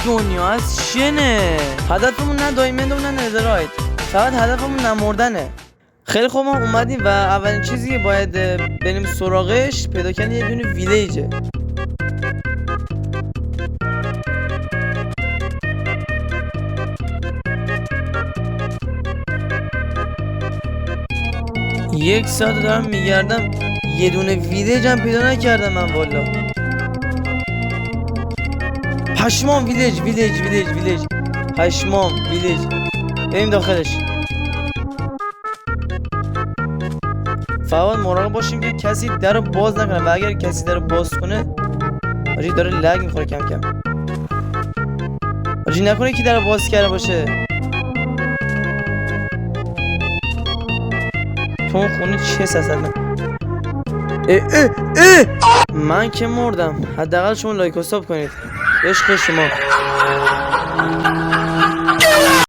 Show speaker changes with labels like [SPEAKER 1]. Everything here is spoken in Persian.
[SPEAKER 1] دنیا از شنه. هدفمون نه دایمند و نه نظرایت، فقط هدفمون نمردنه. خیلی خوب، ما اومدیم و اولین چیزی که باید بریم سراغش پیدا کردن یه دونه ویلیجه. یک ساعت دارم میگردم یه دونه ویلیج هم پیدا نکردم من والا. پشمام، ویلیج پشمام، ویلیج. بریم داخلش. فقط مراقب باشیم که کسی در رو باز نکنه و اگر کسی در رو باز کنه آجی داره لگ میخوره کم کم. آجی نکنه کی در رو باز کرده باشه. تو اون خونه چه سسد من که مردم. حداقل شما لایک و ساب کنید. عشق شما.